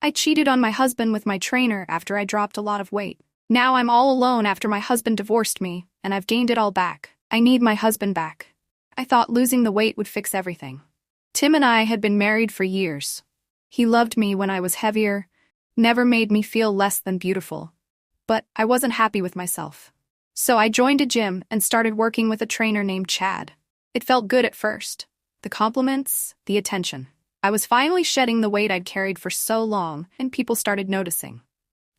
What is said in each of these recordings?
I cheated on my husband with my trainer after I dropped a lot of weight. Now I'm all alone after my husband divorced me, and I've gained it all back. I need my husband back. I thought losing the weight would fix everything. Tim and I had been married for years. He loved me when I was heavier, never made me feel less than beautiful. But I wasn't happy with myself. So I joined a gym and started working with a trainer named Chad. It felt good at first. The compliments, the attention. I was finally shedding the weight I'd carried for so long, and people started noticing.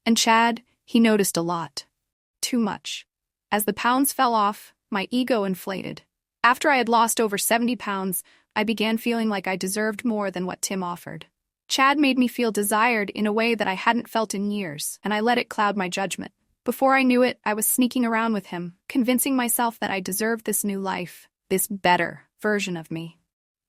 And Chad, he noticed a lot. Too much. As the pounds fell off, my ego inflated. After I had lost over 70 pounds, I began feeling like I deserved more than what Tim offered. Chad made me feel desired in a way that I hadn't felt in years, and I let it cloud my judgment. Before I knew it, I was sneaking around with him, convincing myself that I deserved this new life, this better version of me.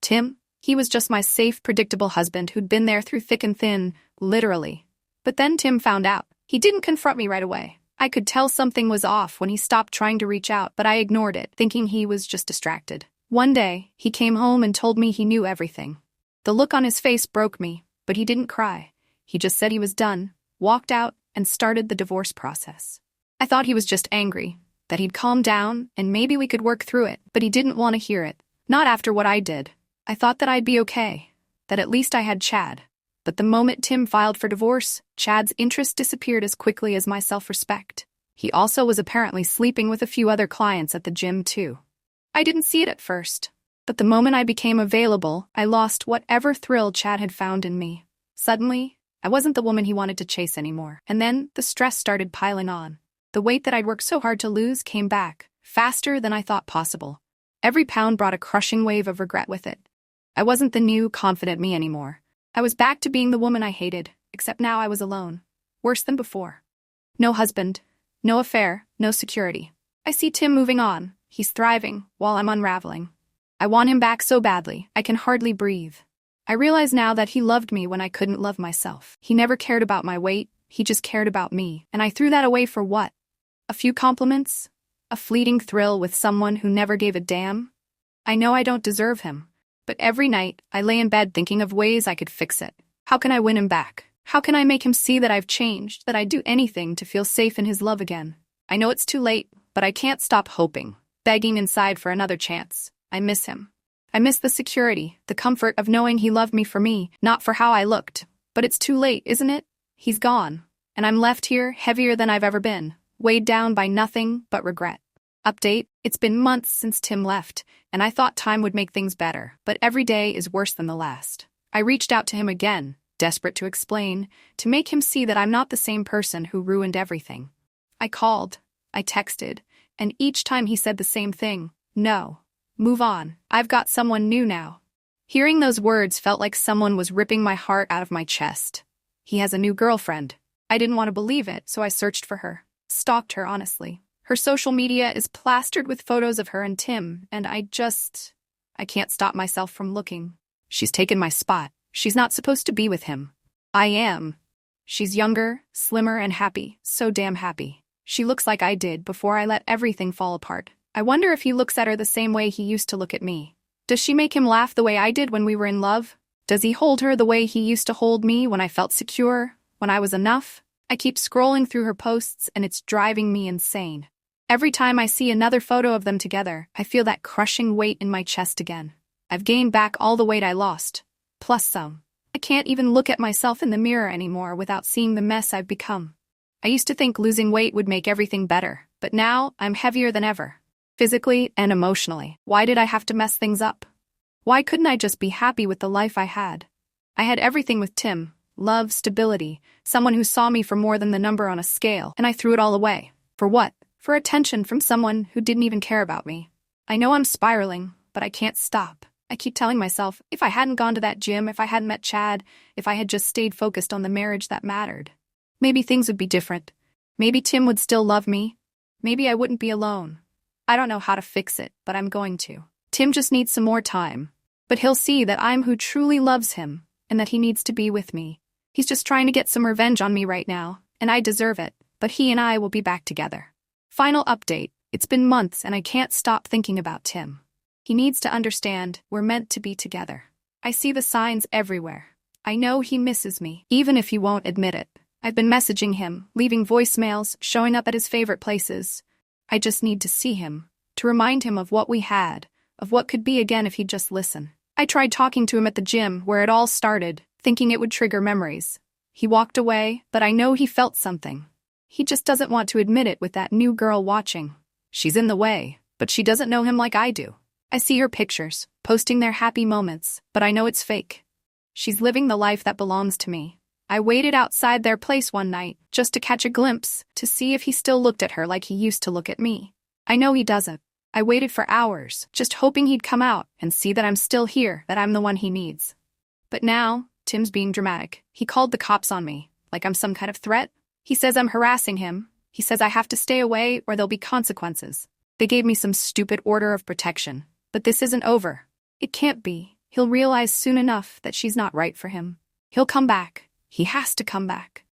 Tim? He was just my safe, predictable husband who'd been there through thick and thin, literally. But then Tim found out. He didn't confront me right away. I could tell something was off when he stopped trying to reach out, but I ignored it, thinking he was just distracted. One day, he came home and told me he knew everything. The look on his face broke me, but he didn't cry. He just said he was done, walked out, and started the divorce process. I thought he was just angry, that he'd calm down, and maybe we could work through it, but he didn't want to hear it. Not after what I did. I thought that I'd be okay, that at least I had Chad. But the moment Tim filed for divorce, Chad's interest disappeared as quickly as my self-respect. He also was apparently sleeping with a few other clients at the gym too. I didn't see it at first, but the moment I became available, I lost whatever thrill Chad had found in me. Suddenly, I wasn't the woman he wanted to chase anymore, and then the stress started piling on. The weight that I'd worked so hard to lose came back, faster than I thought possible. Every pound brought a crushing wave of regret with it. I wasn't the new, confident me anymore. I was back to being the woman I hated, except now I was alone. Worse than before. No husband, no affair, no security. I see Tim moving on. He's thriving, while I'm unraveling. I want him back so badly, I can hardly breathe. I realize now that he loved me when I couldn't love myself. He never cared about my weight, he just cared about me, and I threw that away for what? A few compliments? A fleeting thrill with someone who never gave a damn? I know I don't deserve him. But every night, I lay in bed thinking of ways I could fix it. How can I win him back? How can I make him see that I've changed, that I'd do anything to feel safe in his love again? I know it's too late, but I can't stop hoping, begging inside for another chance. I miss him. I miss the security, the comfort of knowing he loved me for me, not for how I looked. But it's too late, isn't it? He's gone, and I'm left here heavier than I've ever been, weighed down by nothing but regret. Update: it's been months since Tim left, and I thought time would make things better, but every day is worse than the last. I reached out to him again, desperate to explain, to make him see that I'm not the same person who ruined everything. I called, I texted, and each time he said the same thing: no. Move on. I've got someone new now. Hearing those words felt like someone was ripping my heart out of my chest. He has a new girlfriend. I didn't want to believe it, so I searched for her. Stalked her, honestly. Her social media is plastered with photos of her and Tim, and I can't stop myself from looking. She's taken my spot. She's not supposed to be with him. I am. She's younger, slimmer, and happy. So damn happy. She looks like I did before I let everything fall apart. I wonder if he looks at her the same way he used to look at me. Does she make him laugh the way I did when we were in love? Does he hold her the way he used to hold me when I felt secure, when I was enough? I keep scrolling through her posts, and it's driving me insane. Every time I see another photo of them together, I feel that crushing weight in my chest again. I've gained back all the weight I lost, plus some. I can't even look at myself in the mirror anymore without seeing the mess I've become. I used to think losing weight would make everything better, but now I'm heavier than ever. Physically and emotionally. Why did I have to mess things up? Why couldn't I just be happy with the life I had? I had everything with Tim: love, stability, someone who saw me for more than the number on a scale, and I threw it all away. For what? For attention from someone who didn't even care about me. I know I'm spiraling, but I can't stop. I keep telling myself, if I hadn't gone to that gym, if I hadn't met Chad, if I had just stayed focused on the marriage that mattered, maybe things would be different. Maybe Tim would still love me. Maybe I wouldn't be alone. I don't know how to fix it, but I'm going to. Tim just needs some more time. But he'll see that I'm who truly loves him, and that he needs to be with me. He's just trying to get some revenge on me right now, and I deserve it, but he and I will be back together. Final update: it's been months and I can't stop thinking about Tim. He needs to understand we're meant to be together. I see the signs everywhere. I know he misses me, even if he won't admit it. I've been messaging him, leaving voicemails, showing up at his favorite places. I just need to see him, to remind him of what we had, of what could be again if he'd just listen. I tried talking to him at the gym, where it all started, thinking it would trigger memories. He walked away, but I know he felt something. He just doesn't want to admit it with that new girl watching. She's in the way, but she doesn't know him like I do. I see her pictures, posting their happy moments, but I know it's fake. She's living the life that belongs to me. I waited outside their place one night, just to catch a glimpse, to see if he still looked at her like he used to look at me. I know he doesn't. I waited for hours, just hoping he'd come out and see that I'm still here, that I'm the one he needs. But now, Tim's being dramatic. He called the cops on me, like I'm some kind of threat. He says I'm harassing him. He says I have to stay away or there'll be consequences. They gave me some stupid order of protection, but this isn't over. It can't be. He'll realize soon enough that she's not right for him. He'll come back. He has to come back.